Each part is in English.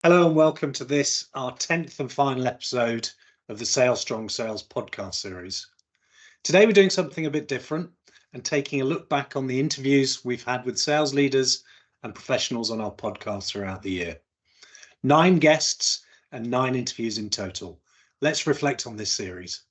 Hello and welcome to this, our 10th and final episode of the Salestrong Sales podcast series. Today we're doing something a bit different and taking a look back on the interviews we've had with sales leaders and professionals on our podcast throughout the year. 9 guests and 9 interviews in total. Let's reflect on this series.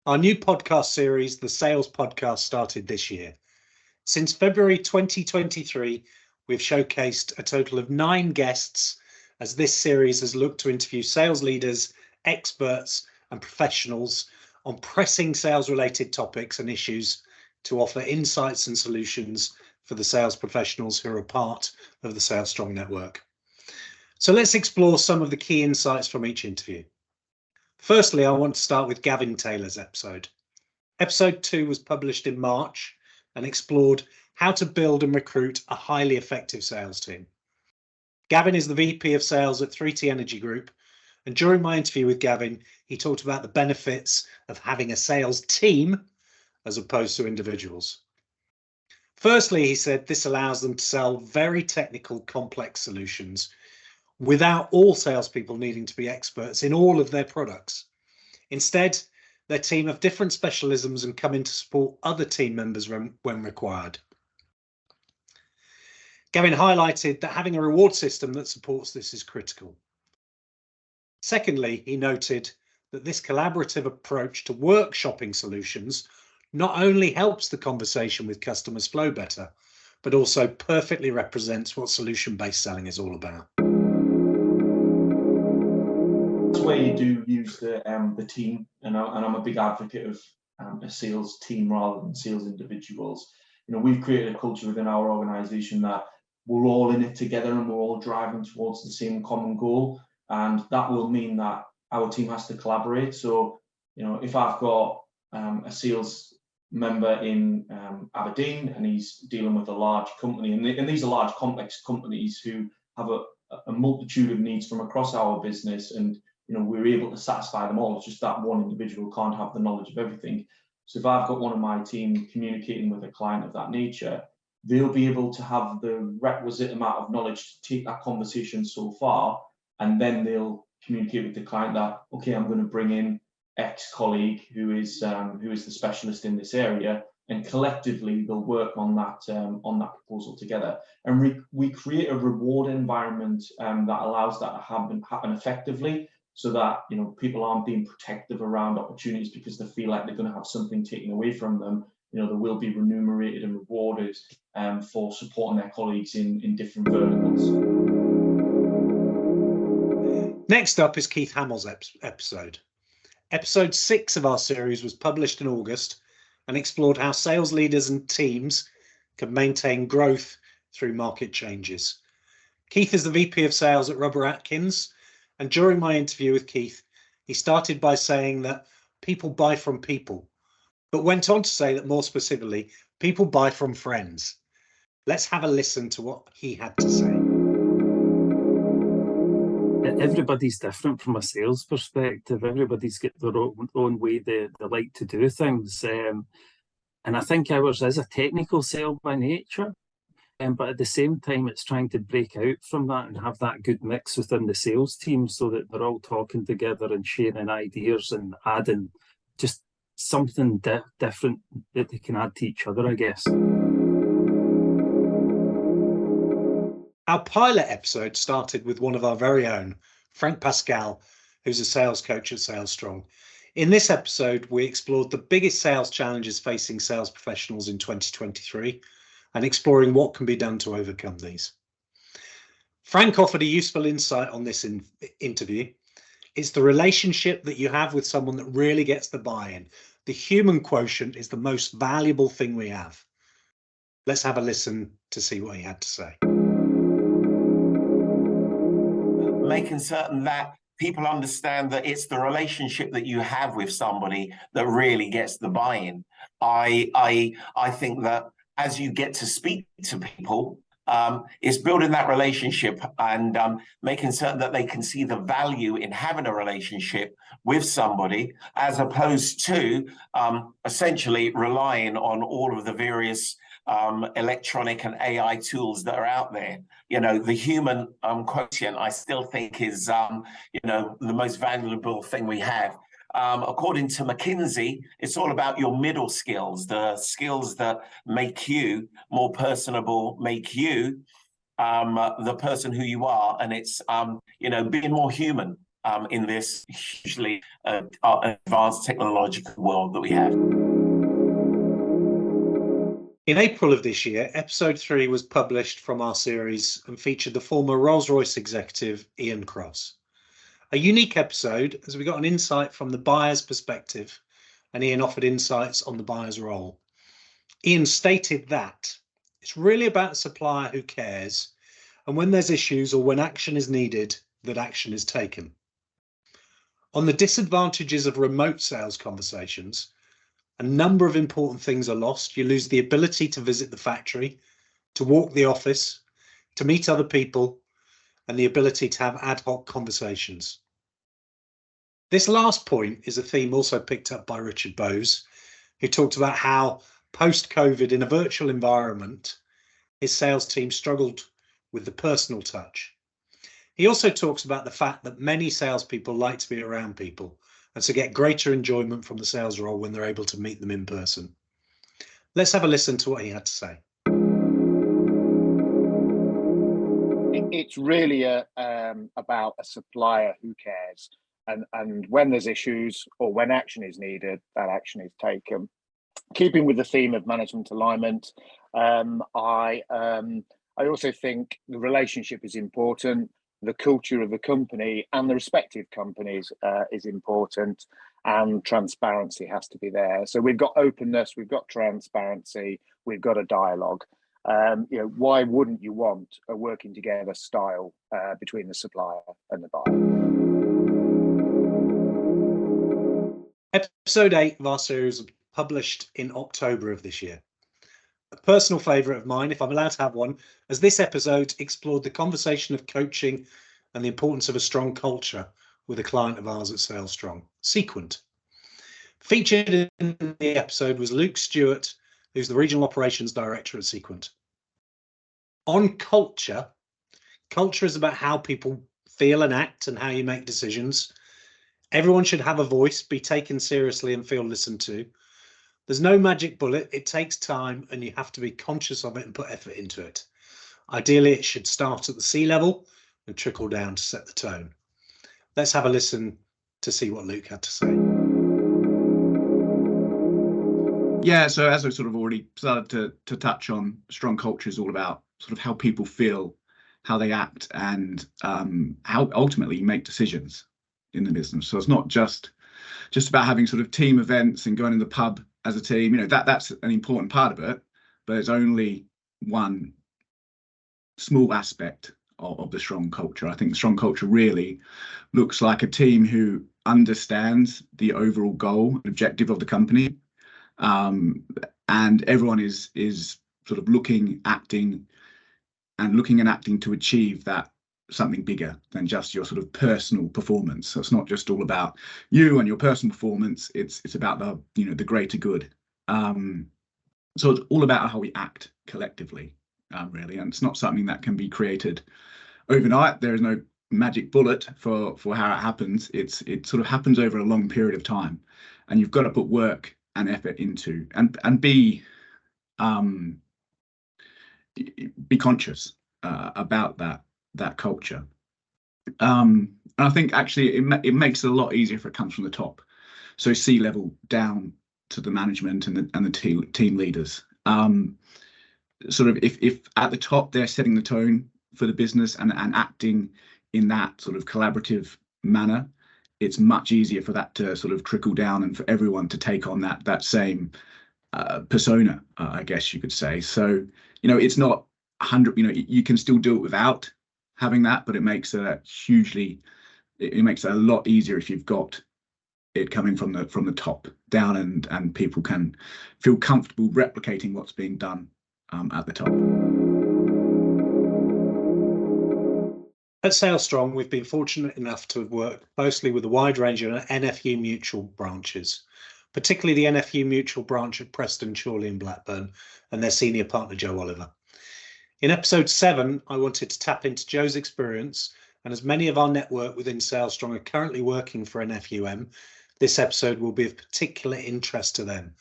Our new podcast series, the Sales Podcast, started this year. Since February 2023, we've showcased a total of 9 guests as this series has looked to interview sales leaders, experts and professionals on pressing sales-related topics and issues to offer insights and solutions for the sales professionals who are a part of the Salestrong network. So let's explore some of the key insights from each interview. Firstly, I want to start with Gavin Taylor's episode. Episode 2 was published in March and explored how to build and recruit a highly effective sales team. Gavin is the VP of Sales at 3T Energy Group, and during my interview with Gavin, he talked about the benefits of having a sales team as opposed to individuals. Firstly, he said this allows them to sell very technical, complex solutions without all salespeople needing to be experts in all of their products. Instead, their team have different specialisms and come in to support other team members when required. Gavin highlighted that having a reward system that supports this is critical. Secondly, he noted that this collaborative approach to workshopping solutions not only helps the conversation with customers flow better, but also perfectly represents what solution-based selling is all about. Where you do use the team, and I'm a big advocate of a sales team rather than sales individuals. You know, we've created a culture within our organisation that we're all in it together and we're all driving towards the same common goal, and that will mean that our team has to collaborate. So, you know, if I've got a sales member in Aberdeen and he's dealing with a large company, and these are large complex companies who have a multitude of needs from across our business, and you know, we're able to satisfy them all. It's just that one individual can't have the knowledge of everything. So if I've got one of my team communicating with a client of that nature, they'll be able to have the requisite amount of knowledge to take that conversation so far, and then they'll communicate with the client that, okay, I'm going to bring in X colleague who is the specialist in this area, and collectively they'll work on that proposal together. And we create a reward environment that allows that to happen effectively, so that, you know, people aren't being protective around opportunities because they feel like they're going to have something taken away from them. You know, they will be remunerated and rewarded for supporting their colleagues in different verticals. Next up is Keith Hamill's episode. Episode 6 of our series was published in August and explored how sales leaders and teams can maintain growth through market changes. Keith is the VP of Sales at Rubber Atkins, and during my interview with Keith, he started by saying that people buy from people, but went on to say that more specifically, people buy from friends. Let's have a listen to what he had to say. Everybody's different from a sales perspective. Everybody's got their own way they like to do things. And I think ours is a technical sale by nature. But at the same time, it's trying to break out from that and have that good mix within the sales team so that they're all talking together and sharing ideas and adding just something different that they can add to each other, I guess. Our pilot episode started with one of our very own, Frank Pascal, who's a sales coach at Salestrong. In this episode, we explored the biggest sales challenges facing sales professionals in 2023 and exploring what can be done to overcome these. Frank offered a useful insight on this interview. It's the relationship that you have with someone that really gets the buy-in. The human quotient is the most valuable thing we have. Let's have a listen to see what he had to say. Making certain that people understand that it's the relationship that you have with somebody that really gets the buy-in. I think that as you get to speak to people, is building that relationship and making certain that they can see the value in having a relationship with somebody, as opposed to essentially relying on all of the various electronic and AI tools that are out there. You know, the human quotient, I still think, is you know, the most valuable thing we have. According to McKinsey, it's all about your middle skills, the skills that make you more personable, make you the person who you are. And it's, you know, being more human in this hugely advanced technological world that we have. In April of this year, episode 3 was published from our series and featured the former Rolls-Royce executive, Ian Cross. A unique episode as we got an insight from the buyer's perspective, and Ian offered insights on the buyer's role. Ian stated that it's really about a supplier who cares, and when there's issues or when action is needed, that action is taken. On the disadvantages of remote sales conversations, a number of important things are lost. You lose the ability to visit the factory, to walk the office, to meet other people, and the ability to have ad hoc conversations. This last point is a theme also picked up by Richard Bowes, who talked about how post-COVID in a virtual environment, his sales team struggled with the personal touch. He also talks about the fact that many salespeople like to be around people and to get greater enjoyment from the sales role when they're able to meet them in person. Let's have a listen to what he had to say. It's really about a supplier who cares, and when there's issues or when action is needed, that action is taken. Keeping with the theme of management alignment, I also think the relationship is important. The culture of the company and the respective companies is important, and transparency has to be there. So we've got openness, we've got transparency, we've got a dialogue. You know, why wouldn't you want a working together style between the supplier and the buyer? Episode 8 of our series was published in October of this year. A personal favourite of mine, if I'm allowed to have one, as this episode explored the conversation of coaching and the importance of a strong culture with a client of ours at Salestrong, Sequent. Featured in the episode was Luke Stewart, who's the Regional Operations Director at Sequent. On culture, culture is about how people feel and act and how you make decisions. Everyone should have a voice, be taken seriously and feel listened to. There's no magic bullet. It takes time and you have to be conscious of it and put effort into it. Ideally, it should start at the C-level and trickle down to set the tone. Let's have a listen to see what Luke had to say. Yeah, so as I sort of already started to touch on, strong culture is all about sort of how people feel, how they act, and how ultimately you make decisions in the business. So it's not just about having sort of team events and going in the pub as a team. You know, that's an important part of it, but it's only one small aspect of the strong culture. I think the strong culture really looks like a team who understands the overall goal and objective of the company, and everyone is sort of looking and acting to achieve that something bigger than just your sort of personal performance. So it's not just all about you and your personal performance. It's about the greater good. So it's all about how we act collectively, really, and it's not something that can be created overnight. There is no magic bullet for how it happens. It sort of happens over a long period of time, and you've got to put work and effort into and be conscious about that culture. And I think actually it makes it a lot easier if it comes from the top, so C-level down to the management and the team leaders. Sort of if at the top they're setting the tone for the business and acting in that sort of collaborative manner, it's much easier for that to sort of trickle down and for everyone to take on that same persona, I guess you could say. So, you know, it's not 100, you know, you can still do it without having that, but it makes it a lot easier if you've got it coming from the top down, and people can feel comfortable replicating what's being done at the top. At Salestrong, we've been fortunate enough to have worked closely with a wide range of NFU Mutual branches, particularly the NFU Mutual branch at Preston, Chorley and Blackburn, and their senior partner, Joe Oliver. In episode 7, I wanted to tap into Joe's experience, and as many of our network within Salestrong are currently working for NFUM, this episode will be of particular interest to them,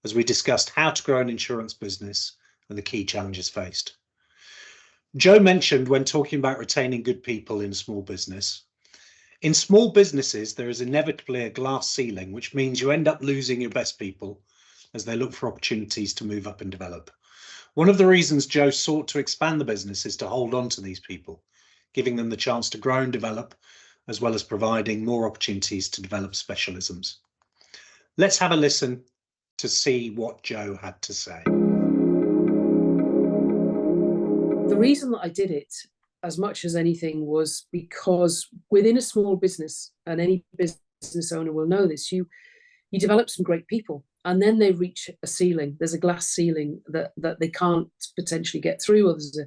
as we discussed how to grow an insurance business and the key challenges faced. Joe mentioned when talking about retaining good people in a small business. In small businesses, there is inevitably a glass ceiling, which means you end up losing your best people as they look for opportunities to move up and develop. One of the reasons Joe sought to expand the business is to hold on to these people, giving them the chance to grow and develop, as well as providing more opportunities to develop specialisms. Let's have a listen to see what Joe had to say. The reason that I did it as much as anything was because within a small business, and any business owner will know this, you develop some great people and then they reach a ceiling. There's a glass ceiling that they can't potentially get through, or there's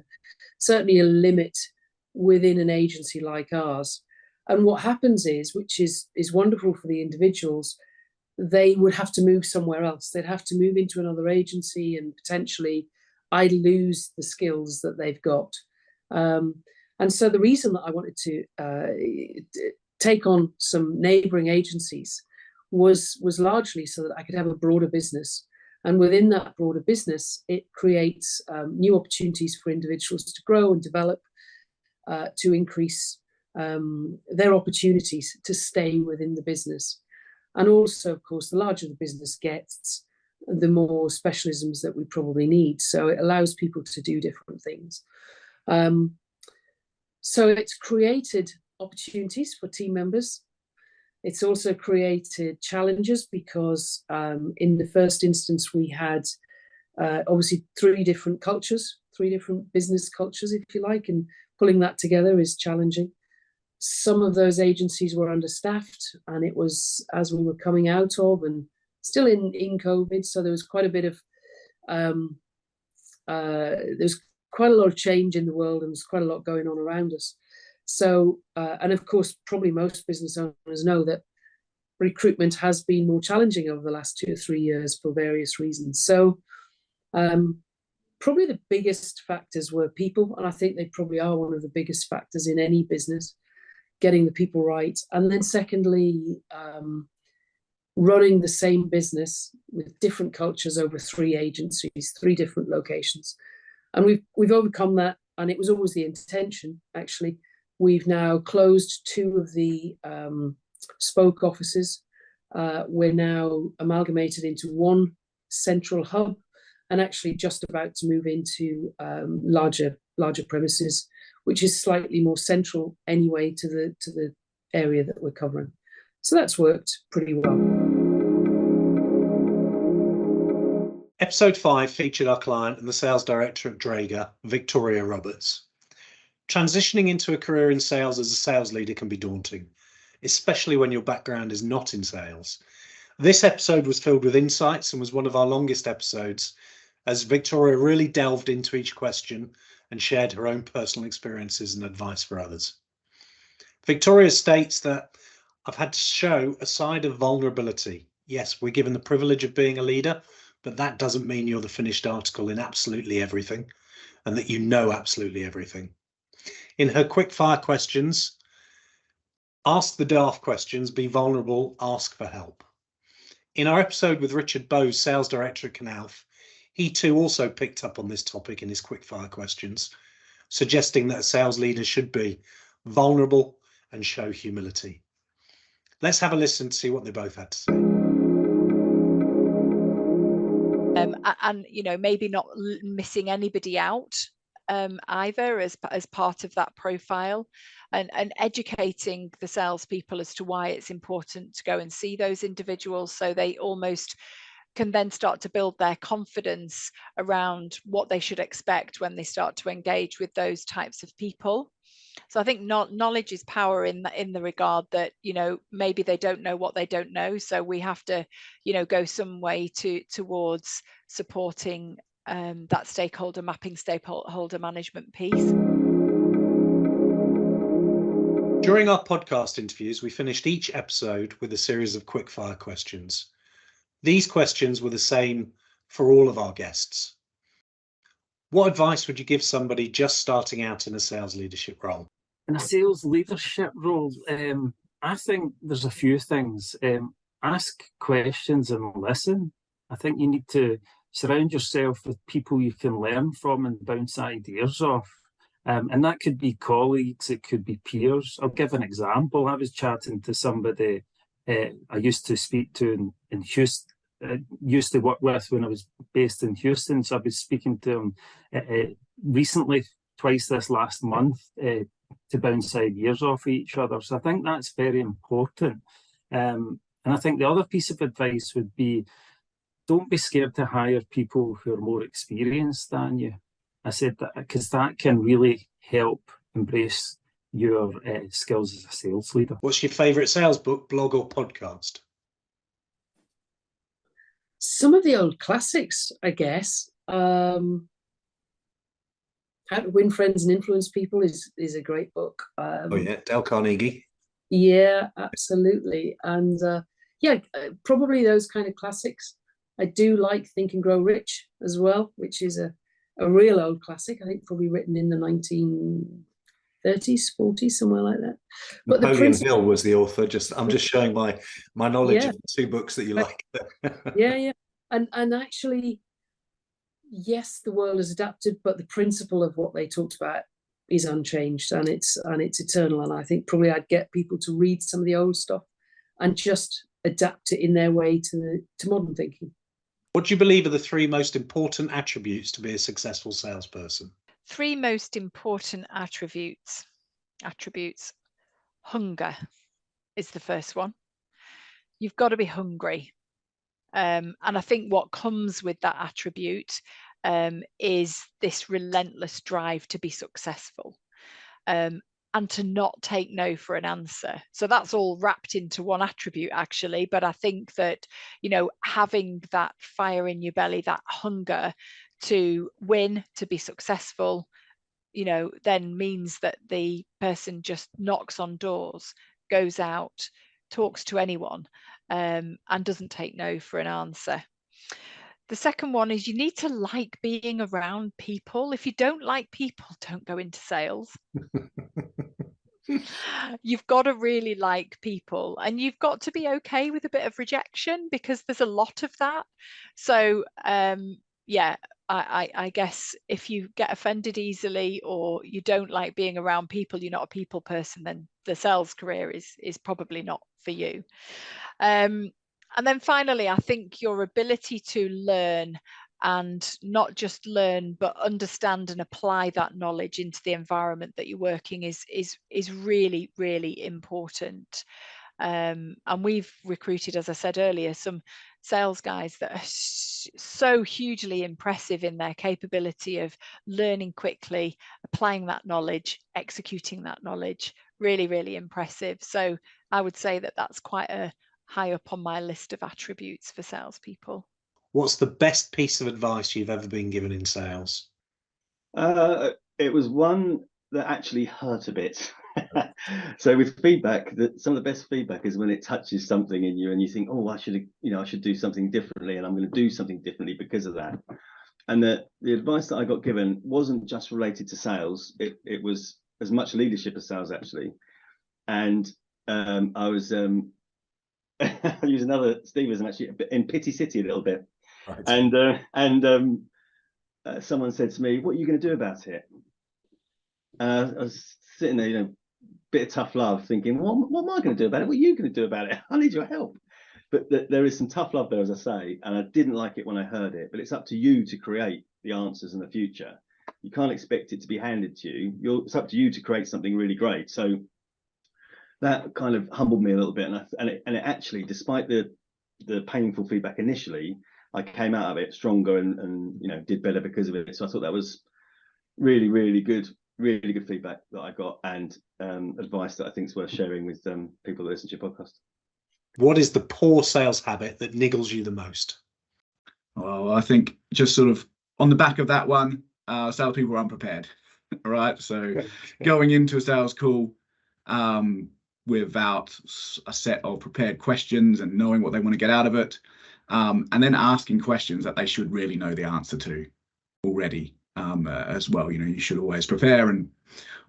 certainly a limit within an agency like ours. And what happens is, which is wonderful for the individuals, they would have to move somewhere else. They'd have to move into another agency, and potentially I lose the skills that they've got. And so the reason that I wanted to take on some neighbouring agencies was largely so that I could have a broader business. And within that broader business, it creates new opportunities for individuals to grow and develop, to increase their opportunities to stay within the business. And also, of course, the larger the business gets, the more specialisms that we probably need. So it allows people to do different things. So it's created opportunities for team members. It's also created challenges because in the first instance, we had obviously 3 different cultures, 3 different business cultures, if you like, and pulling that together is challenging. Some of those agencies were understaffed, and it was as we were coming out of and still in COVID, so there was quite a bit of there's quite a lot of change in the world, and there's quite a lot going on around us. So and of course, probably most business owners know that recruitment has been more challenging over the last 2 or 3 years for various reasons. So probably the biggest factors were people, and I think they probably are one of the biggest factors in any business, getting the people right. And then secondly, running the same business with different cultures over 3 agencies, 3 different locations. And we've overcome that, and it was always the intention, actually. We've now closed 2 of the spoke offices. We're now amalgamated into 1 central hub, and actually just about to move into larger premises, which is slightly more central anyway to the area that we're covering. So that's worked pretty well. Episode 5 featured our client and the sales director at Draeger, Victoria Roberts. Transitioning into a career in sales as a sales leader can be daunting, especially when your background is not in sales. This episode was filled with insights and was one of our longest episodes, as Victoria really delved into each question and shared her own personal experiences and advice for others. Victoria states that I've had to show a side of vulnerability. Yes, we're given the privilege of being a leader, but that doesn't mean you're the finished article in absolutely everything and that you know absolutely everything. In her quick-fire questions, ask the daft questions, be vulnerable, ask for help. In our episode with Richard Bowes, sales director at Canalf, he too also picked up on this topic in his quick-fire questions, suggesting that a sales leader should be vulnerable and show humility. Let's have a listen to see what they both had to say. And you know, maybe not missing anybody out either as part of that profile, and educating the salespeople as to why it's important to go and see those individuals, so they almost can then start to build their confidence around what they should expect when they start to engage with those types of people. So I think knowledge is power in the regard that, you know, maybe they don't know what they don't know. So we have to, you know, go some way towards supporting that stakeholder mapping, stakeholder management piece. During our podcast interviews, we finished each episode with a series of quickfire questions. These questions were the same for all of our guests. What advice would you give somebody just starting out in a sales leadership role? In a sales leadership role, I think there's a few things. Ask questions and listen. I think you need to surround yourself with people you can learn from and bounce ideas off. And that could be colleagues, it could be peers. I'll give an example. I was chatting to somebody I used to speak to in Houston, used to work with when I was based in Houston. So I was speaking to him recently, twice this last month, to bounce ideas off each other. So I think that's very important. And I think the other piece of advice would be, don't be scared to hire people who are more experienced than you. I said that because that can really help embrace your skills as a sales leader. What's your favourite sales book, blog or podcast? Some of the old classics, I guess. How to Win Friends and Influence People is a great book. Oh yeah, Dale Carnegie. Yeah, absolutely. And probably those kind of classics. I do like Think and Grow Rich as well, which is a real old classic. I think probably written in the 1930s, 40s, somewhere like that. But Napoleon Hill was the author. I'm just showing my knowledge of the two books that you like. Yeah. And actually, yes, the world has adapted, but the principle of what they talked about is unchanged, and it's eternal. And I think probably I'd get people to read some of the old stuff and just adapt it in their way to modern thinking. What do you believe are the three most important attributes to be a successful salesperson? Three most important attributes. Hunger is the first one. You've got to be hungry. And I think what comes with that attribute is this relentless drive to be successful. And to not take no for an answer. So that's all wrapped into one attribute, actually. But I think that, having that fire in your belly, that hunger to win, to be successful, then means that the person just knocks on doors, goes out, talks to anyone, and doesn't take no for an answer. The second one is you need to like being around people. If you don't like people, don't go into sales. You've got to really like people, and you've got to be okay with a bit of rejection, because there's a lot of that. So I guess if you get offended easily, or you don't like being around people, you're not a people person, then the sales career is probably not for you. And then finally, I think your ability to learn, and not just learn, but understand and apply that knowledge into the environment that you're working is really, really important. And we've recruited, as I said earlier, some sales guys that are so hugely impressive in their capability of learning quickly, applying that knowledge, executing that knowledge. Really, really impressive. So I would say that that's quite a high up on my list of attributes for salespeople. What's the best piece of advice you've ever been given in sales? It was one that actually hurt a bit. So with feedback, some of the best feedback is when it touches something in you and you think, oh, I should do something differently, and I'm going to do something differently because of that. And the advice that I got given wasn't just related to sales. It was as much leadership as sales, actually. And I was I use another Steveism, actually, in Pity City a little bit. Right. And someone said to me, "What are you going to do about it?" I was sitting there, bit of tough love, thinking, what am I going to do about it? What are you going to do about it? I need your help. But there is some tough love there, as I say, and I didn't like it when I heard it. But it's up to you to create the answers in the future. You can't expect it to be handed to you. It's up to you to create something really great. So that kind of humbled me a little bit, and it actually, despite the painful feedback initially, I came out of it stronger and did better because of it. So I thought that was really, really good feedback that I got, and advice that I think is worth sharing with people that listen to your podcast. What is the poor sales habit that niggles you the most? Well, I think just sort of On the back of that one, salespeople are unprepared. All right, so going into a sales call without a set of prepared questions and knowing what they want to get out of it, and then asking questions that they should really know the answer to already as well. You know, you should always prepare and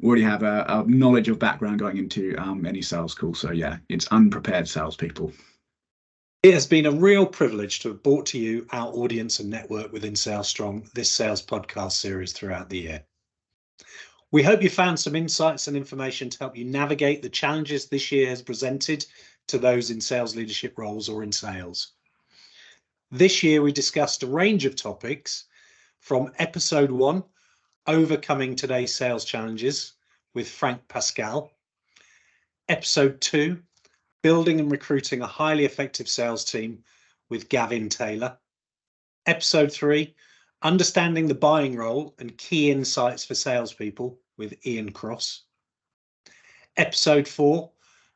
already have a knowledge of background going into any sales call. So yeah, it's unprepared salespeople. It has been a real privilege to have brought to you our audience and network within Salestrong, this sales podcast series throughout the year. We hope you found some insights and information to help you navigate the challenges this year has presented to those in sales leadership roles or in sales. This year, we discussed a range of topics from episode 1, Overcoming Today's Sales Challenges with Frank Pascal, episode 2, Building and Recruiting a Highly Effective Sales Team with Gavin Taylor, episode 3, Understanding the Buying Role and Key Insights for Salespeople with Ian Cross, episode 4,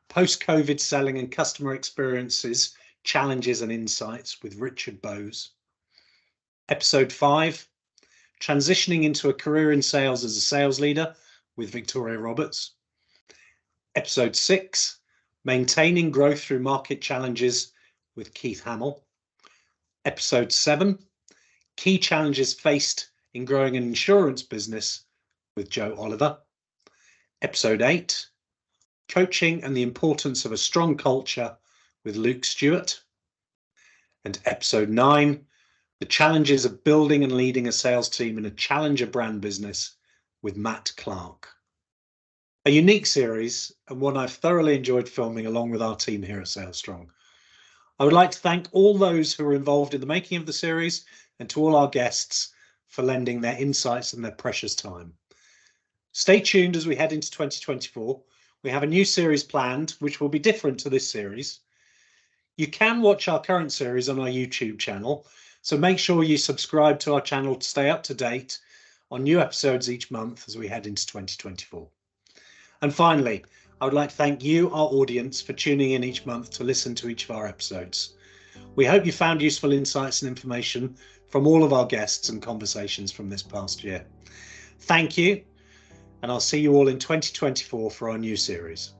Post-COVID Selling and Customer Experiences, Challenges and Insights with Richard Bowes, episode 5, Transitioning into a Career in Sales as a Sales Leader with Victoria Roberts, episode 6, Maintaining Growth Through Market Challenges with Keith Hamill, episode 7, Key Challenges Faced in Growing an Insurance Business with Joe Oliver, episode 8, Coaching and the Importance of a Strong Culture with Luke Stewart, and episode 9, The Challenges of Building and Leading a Sales Team in a Challenger Brand Business with Matt Clark. A unique series and one I've thoroughly enjoyed filming along with our team here at Salestrong. I would like to thank all those who were involved in the making of the series and to all our guests for lending their insights and their precious time. Stay tuned as we head into 2024. We have a new series planned, which will be different to this series. You can watch our current series on our YouTube channel, so make sure you subscribe to our channel to stay up to date on new episodes each month as we head into 2024. And finally, I would like to thank you, our audience, for tuning in each month to listen to each of our episodes. We hope you found useful insights and information from all of our guests and conversations from this past year. Thank you, and I'll see you all in 2024 for our new series.